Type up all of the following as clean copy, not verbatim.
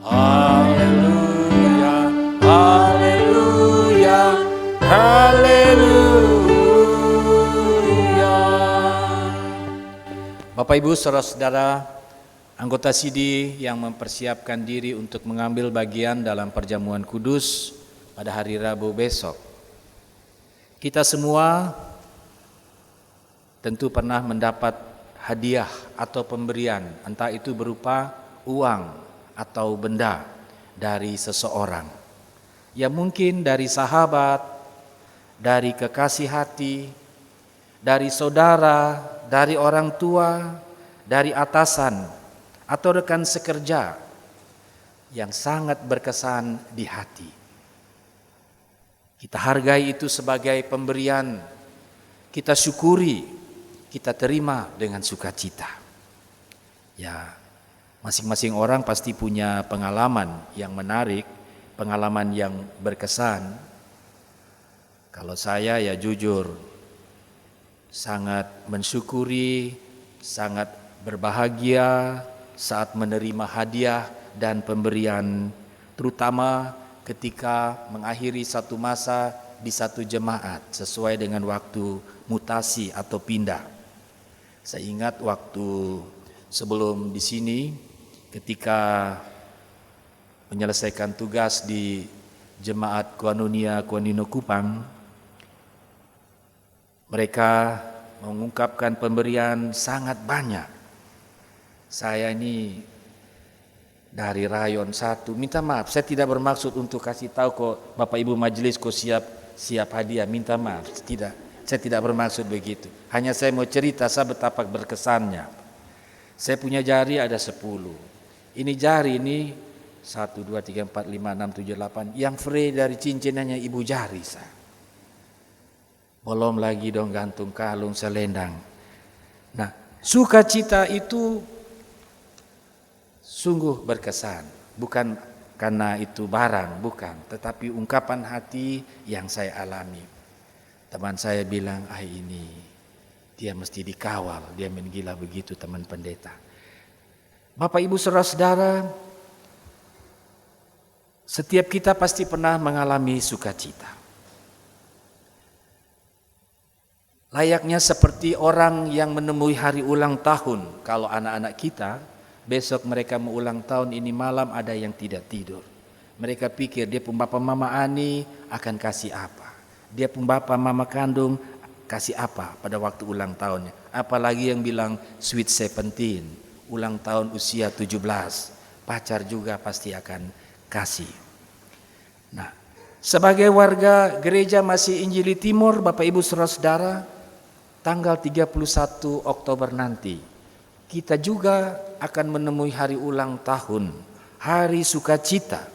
Haleluya, haleluya, haleluya. Bapak Ibu saudara-saudara, anggota SIDI yang mempersiapkan diri untuk mengambil bagian dalam perjamuan kudus pada hari Rabu besok. Kita semua tentu pernah mendapat hadiah atau pemberian, entah itu berupa uang atau benda dari seseorang. Ya mungkin dari sahabat, dari kekasih hati, dari saudara, dari orang tua, dari atasan, atau rekan sekerja yang sangat berkesan di hati. Kita hargai itu sebagai pemberian, kita syukuri, kita terima dengan sukacita. Ya, masing-masing orang pasti punya pengalaman yang menarik, pengalaman yang berkesan. Kalau saya ya jujur, sangat mensyukuri, sangat berbahagia saat menerima hadiah dan pemberian, terutama ketika mengakhiri satu masa di satu jemaat sesuai dengan waktu mutasi atau pindah. Saya ingat waktu sebelum di sini, ketika menyelesaikan tugas di Jemaat Koinonia Kuanino Kupang, mereka mengungkapkan pemberian sangat banyak. Saya ini dari rayon 1, minta maaf, saya tidak bermaksud untuk kasih tahu kok Bapak Ibu majelis kok siap hadiah, minta maaf, tidak, saya tidak bermaksud begitu. Hanya saya mau cerita saya betapa berkesannya. Saya punya jari ada 10. Ini jari ini 1, 2, 3, 4, 5, 6, 7, 8. Yang free dari cincinannya ibu jari saya. Belum lagi dong gantung kalung selendang. Nah, sukacita itu sungguh berkesan. Bukan karena itu barang, bukan. Tetapi ungkapan hati yang saya alami. Teman saya bilang, ini dia mesti dikawal, dia menggila begitu teman pendeta. Bapak Ibu saudara-saudara, setiap kita pasti pernah mengalami sukacita. Layaknya seperti orang yang menemui hari ulang tahun. Kalau anak-anak kita, besok mereka mau ulang tahun, ini malam ada yang tidak tidur. Mereka pikir dia pun bapak mama Ani akan kasih apa. Dia pun bapak mama kandung kasih apa pada waktu ulang tahunnya. Apalagi yang bilang sweet 17. Ulang tahun usia 17, pacar juga pasti akan kasih. Nah, sebagai warga gereja Masih Injili Timur, Bapak Ibu saudara-saudara, tanggal 31 Oktober nanti, kita juga akan menemui hari ulang tahun, hari sukacita,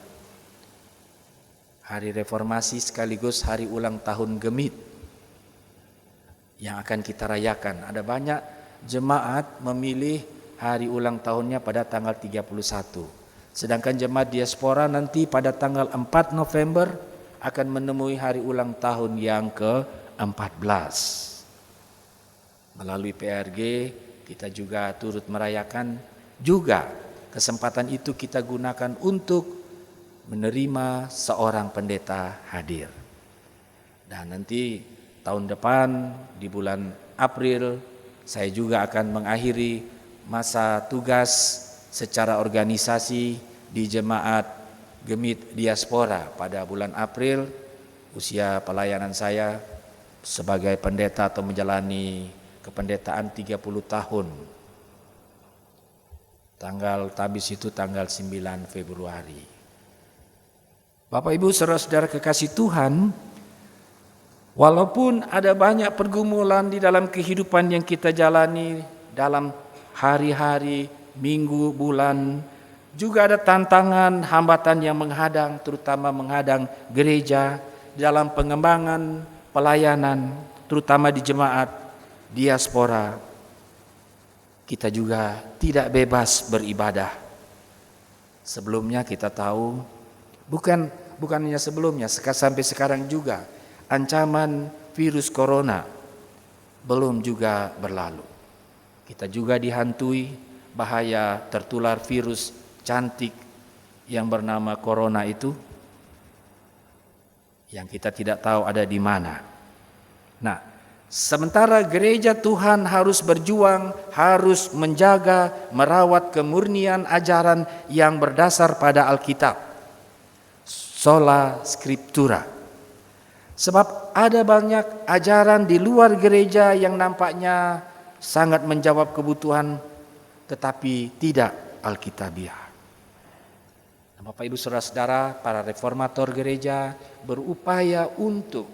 hari reformasi sekaligus hari ulang tahun Gemit yang akan kita rayakan. Ada banyak jemaat memilih hari ulang tahunnya pada tanggal 31. Sedangkan jemaat diaspora nanti pada tanggal 4 November akan menemui hari ulang tahun yang ke-14. Melalui PRG kita juga turut merayakan juga kesempatan itu kita gunakan untuk menerima seorang pendeta hadir. Dan nanti tahun depan di bulan April saya juga akan mengakhiri masa tugas secara organisasi di jemaat Gemit Diaspora pada bulan April. Usia pelayanan saya sebagai pendeta atau menjalani kependetaan 30 tahun. Tanggal tabis itu tanggal 9 Februari. Bapak Ibu saudara-saudara kekasih Tuhan, walaupun ada banyak pergumulan di dalam kehidupan yang kita jalani dalam hari-hari, minggu, bulan, juga ada tantangan, hambatan yang menghadang, terutama menghadang gereja dalam pengembangan pelayanan, terutama di jemaat diaspora. Kita juga tidak bebas beribadah. Sebelumnya kita tahu, bukan hanya sebelumnya, sampai sekarang juga, ancaman virus corona belum juga berlalu. Kita juga dihantui bahaya tertular virus cantik yang bernama corona itu, yang kita tidak tahu ada di mana. Nah, sementara gereja Tuhan harus berjuang, harus menjaga, merawat kemurnian ajaran yang berdasar pada Alkitab, sola scriptura. Sebab ada banyak ajaran di luar gereja yang nampaknya sangat menjawab kebutuhan, tetapi tidak alkitabiah. Bapak Ibu Saudara-saudara, para reformator gereja berupaya untuk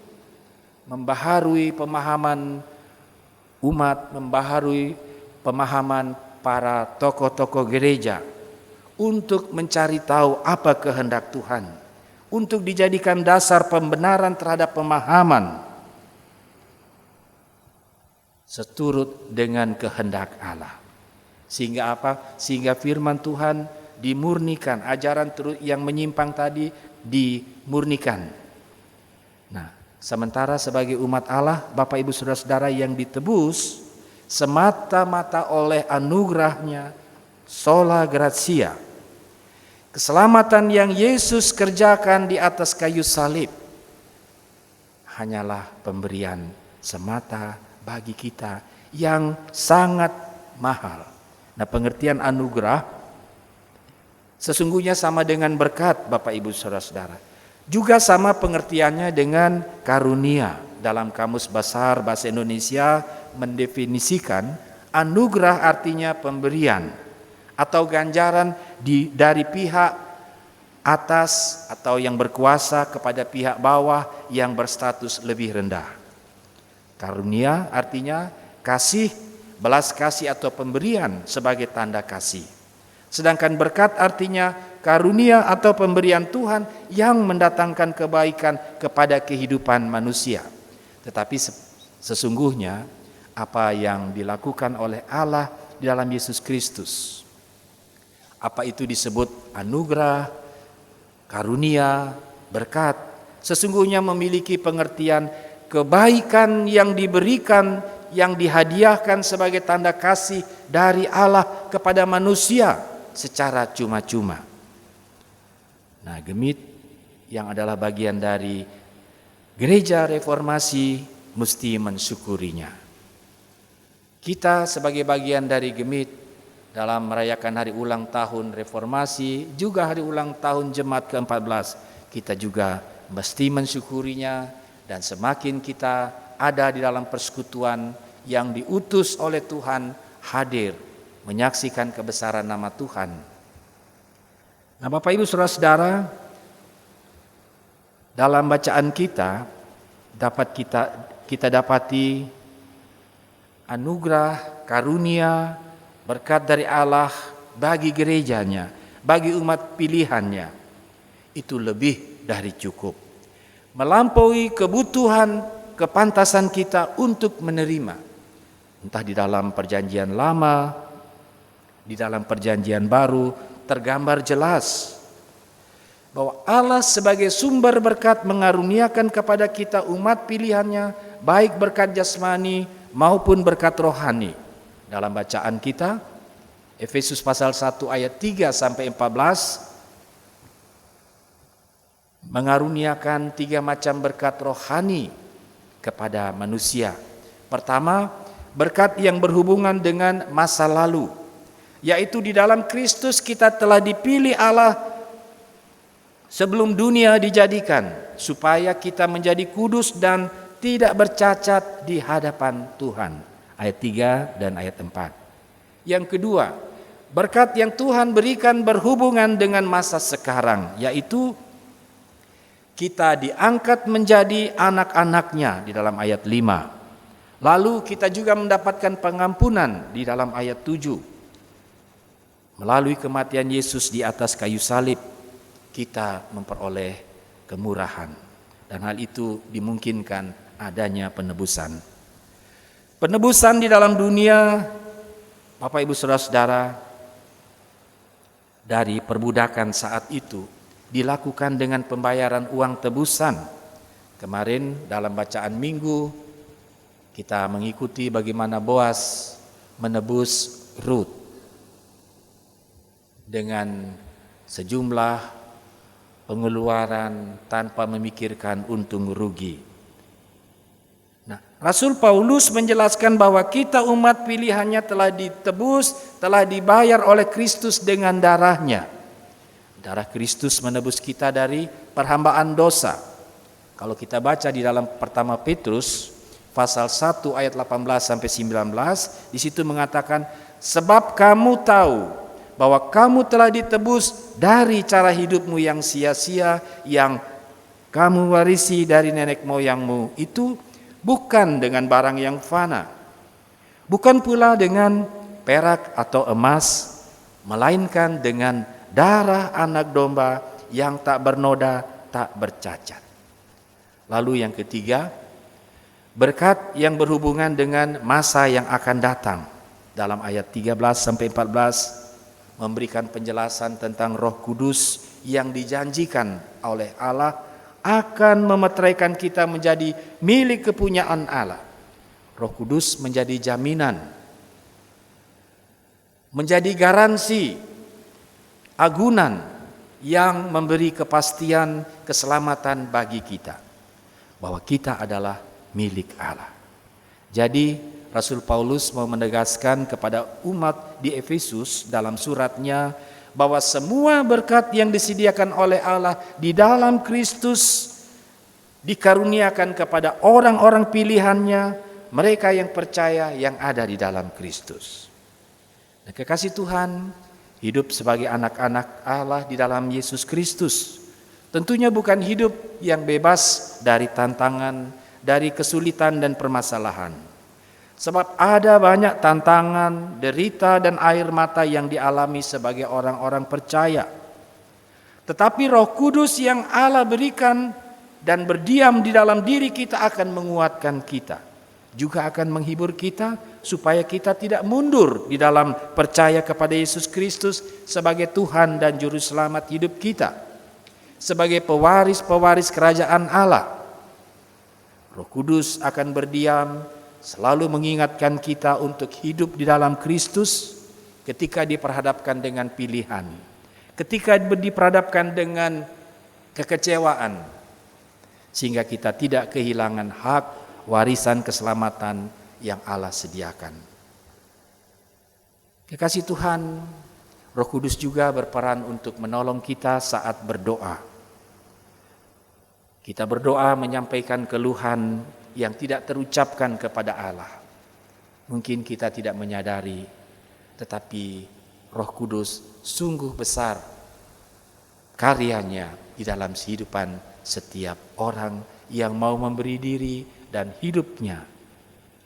membaharui pemahaman umat, membaharui pemahaman para tokoh-tokoh gereja untuk mencari tahu apa kehendak Tuhan, untuk dijadikan dasar pembenaran terhadap pemahaman seturut dengan kehendak Allah. Sehingga apa? Sehingga firman Tuhan dimurnikan, ajaran yang menyimpang tadi dimurnikan. Nah, sementara sebagai umat Allah, Bapak Ibu Saudara-saudara yang ditebus semata-mata oleh anugerahnya, sola gratia, keselamatan yang Yesus kerjakan di atas kayu salib, hanyalah pemberian semata bagi kita yang sangat mahal. Nah, pengertian anugerah sesungguhnya sama dengan berkat, Bapak Ibu Saudara-saudara. Juga sama pengertiannya dengan karunia. Dalam Kamus Besar Bahasa Indonesia mendefinisikan anugerah artinya pemberian atau ganjaran dari pihak atas atau yang berkuasa kepada pihak bawah yang berstatus lebih rendah. Karunia artinya kasih, belas kasih atau pemberian sebagai tanda kasih. Sedangkan berkat artinya karunia atau pemberian Tuhan yang mendatangkan kebaikan kepada kehidupan manusia. Tetapi sesungguhnya apa yang dilakukan oleh Allah di dalam Yesus Kristus, apa itu disebut anugerah, karunia, berkat, sesungguhnya memiliki pengertian kebaikan yang diberikan, yang dihadiahkan sebagai tanda kasih dari Allah kepada manusia secara cuma-cuma. Nah, Gemit yang adalah bagian dari gereja reformasi mesti mensyukurinya. Kita sebagai bagian dari Gemit dalam merayakan hari ulang tahun reformasi, juga hari ulang tahun Jemaat ke-14, kita juga mesti mensyukurinya. Dan semakin kita ada di dalam persekutuan yang diutus oleh Tuhan, hadir menyaksikan kebesaran nama Tuhan. Nah, Bapak Ibu Saudara-saudara, dalam bacaan kita dapat kita dapati anugerah, karunia, berkat dari Allah bagi gerejanya, bagi umat pilihannya. Itu lebih dari cukup, melampaui kebutuhan, kepantasan kita untuk menerima. Entah di dalam perjanjian lama, di dalam perjanjian baru, tergambar jelas bahwa Allah sebagai sumber berkat mengaruniakan kepada kita umat pilihannya, baik berkat jasmani maupun berkat rohani. Dalam bacaan kita, Efesus pasal 1 ayat 3 sampai 14, mengaruniakan 3 macam berkat rohani kepada manusia. Pertama, berkat yang berhubungan dengan masa lalu, yaitu di dalam Kristus kita telah dipilih Allah sebelum dunia dijadikan, supaya kita menjadi kudus dan tidak bercacat di hadapan Tuhan. Ayat 3 dan ayat 4. Yang kedua, berkat yang Tuhan berikan berhubungan dengan masa sekarang, yaitu kita diangkat menjadi anak-anaknya di dalam ayat 5. Lalu kita juga mendapatkan pengampunan di dalam ayat 7. Melalui kematian Yesus di atas kayu salib, kita memperoleh kemurahan. Dan hal itu dimungkinkan adanya penebusan. Penebusan di dalam dunia, Bapak Ibu Saudara-saudara, dari perbudakan saat itu dilakukan dengan pembayaran uang tebusan. Kemarin dalam bacaan minggu kita mengikuti bagaimana Boas menebus Rut dengan sejumlah pengeluaran tanpa memikirkan untung rugi. Nah, Rasul Paulus menjelaskan bahwa kita umat pilihannya telah ditebus, telah dibayar oleh Kristus dengan darahnya. Darah Kristus menebus kita dari perhambaan dosa. Kalau kita baca di dalam pertama Petrus pasal 1 ayat 18 sampai 19, di situ mengatakan, sebab kamu tahu bahwa kamu telah ditebus dari cara hidupmu yang sia-sia yang kamu warisi dari nenek moyangmu itu, bukan dengan barang yang fana, bukan pula dengan perak atau emas, melainkan dengan darah anak domba yang tak bernoda, tak bercacat. Lalu yang ketiga, berkat yang berhubungan dengan masa yang akan datang. Dalam ayat 13 sampai 14 memberikan penjelasan tentang Roh Kudus yang dijanjikan oleh Allah akan memeteraikan kita menjadi milik kepunyaan Allah. Roh Kudus menjadi jaminan, menjadi garansi, agunan yang memberi kepastian keselamatan bagi kita, bahwa kita adalah milik Allah. Jadi Rasul Paulus mau menegaskan kepada umat di Efesus dalam suratnya bahwa semua berkat yang disediakan oleh Allah di dalam Kristus dikaruniakan kepada orang-orang pilihannya, mereka yang percaya yang ada di dalam Kristus. Nah, kekasih Tuhan, hidup sebagai anak-anak Allah di dalam Yesus Kristus tentunya bukan hidup yang bebas dari tantangan, dari kesulitan dan permasalahan. Sebab ada banyak tantangan, derita dan air mata yang dialami sebagai orang-orang percaya. Tetapi Roh Kudus yang Allah berikan dan berdiam di dalam diri kita akan menguatkan kita, juga akan menghibur kita supaya kita tidak mundur di dalam percaya kepada Yesus Kristus sebagai Tuhan dan Juru Selamat hidup kita, sebagai pewaris-pewaris kerajaan Allah. Roh Kudus akan berdiam, selalu mengingatkan kita untuk hidup di dalam Kristus ketika diperhadapkan dengan pilihan, ketika diperhadapkan dengan kekecewaan, sehingga kita tidak kehilangan hak warisan keselamatan yang Allah sediakan. Kekasih Tuhan, Roh Kudus juga berperan untuk menolong kita saat berdoa. Kita berdoa menyampaikan keluhan yang tidak terucapkan kepada Allah. Mungkin kita tidak menyadari, tetapi Roh Kudus sungguh besar karyanya di dalam kehidupan setiap orang yang mau memberi diri dan hidupnya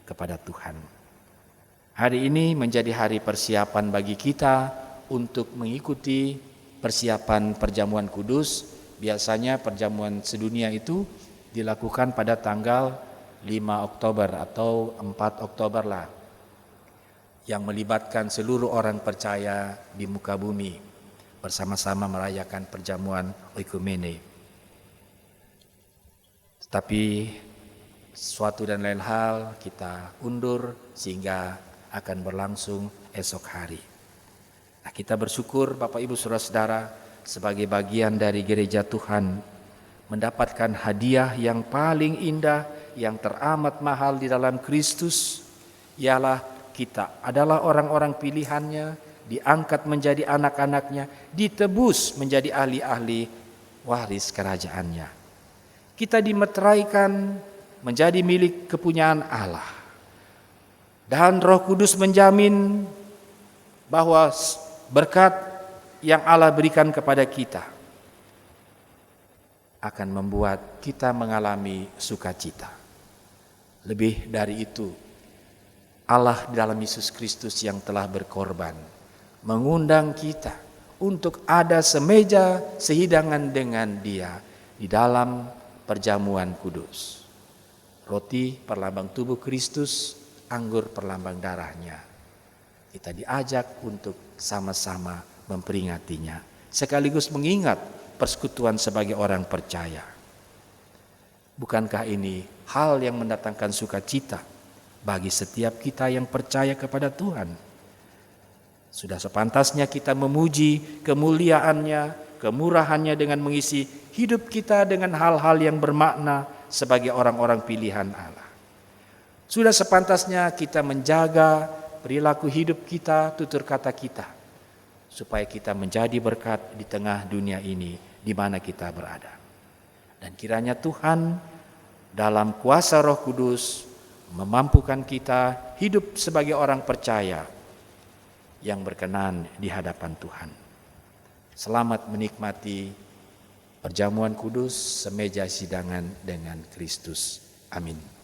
kepada Tuhan. Hari ini menjadi hari persiapan bagi kita untuk mengikuti persiapan perjamuan kudus. Biasanya perjamuan sedunia itu dilakukan pada tanggal 5 Oktober atau 4 Oktober lah, yang melibatkan seluruh orang percaya di muka bumi bersama-sama merayakan perjamuan oikumene. Tetapi suatu dan lain hal kita undur sehingga akan berlangsung esok hari. Nah, kita bersyukur Bapak Ibu Saudara-saudara sebagai bagian dari gereja Tuhan mendapatkan hadiah yang paling indah, yang teramat mahal di dalam Kristus, ialah kita adalah orang-orang pilihannya, diangkat menjadi anak-anaknya, ditebus menjadi ahli-ahli waris kerajaannya. Kita dimeteraikan menjadi milik kepunyaan Allah. Dan Roh Kudus menjamin bahwa berkat yang Allah berikan kepada kita akan membuat kita mengalami sukacita. Lebih dari itu, Allah di dalam Yesus Kristus yang telah berkorban mengundang kita untuk ada semeja sehidangan dengan Dia di dalam perjamuan kudus. Roti perlambang tubuh Kristus, anggur perlambang darahnya. Kita diajak untuk sama-sama memperingatinya, sekaligus mengingat persekutuan sebagai orang percaya. Bukankah ini hal yang mendatangkan sukacita bagi setiap kita yang percaya kepada Tuhan? Sudah sepantasnya kita memuji kemuliaan-Nya, kemurahannya dengan mengisi hidup kita dengan hal-hal yang bermakna sebagai orang-orang pilihan Allah. Sudah sepantasnya kita menjaga perilaku hidup kita, tutur kata kita, supaya kita menjadi berkat di tengah dunia ini di mana kita berada. Dan kiranya Tuhan dalam kuasa Roh Kudus memampukan kita hidup sebagai orang percaya yang berkenan di hadapan Tuhan. Selamat menikmati perjamuan kudus semeja sidangan dengan Kristus. Amin.